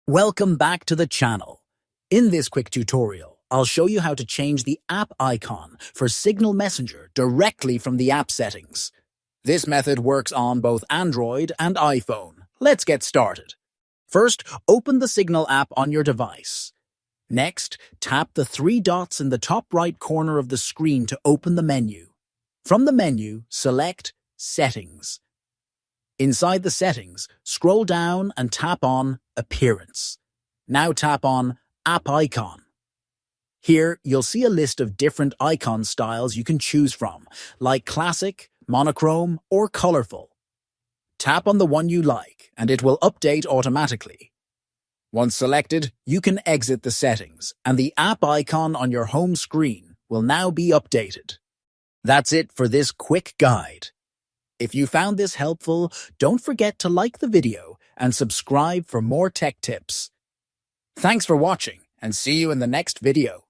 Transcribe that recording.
Welcome back to the channel. In this quick tutorial, I'll show you how to change the app icon for Signal Messenger directly from the app settings. This method works on both Android and iPhone. Let's get started. First, open the Signal app on your device. Next, tap the three dots in the top right corner of the screen to open the menu. From the menu, select Settings. Inside the settings, scroll down and tap on Appearance. Now tap on App Icon. Here, you'll see a list of different icon styles you can choose from, like classic, monochrome, or colorful. Tap on the one you like, and it will update automatically. Once selected, you can exit the settings, and the app icon on your home screen will now be updated. That's it for this quick guide. If you found this helpful, don't forget to like the video and subscribe for more tech tips. Thanks for watching, and see you in the next video.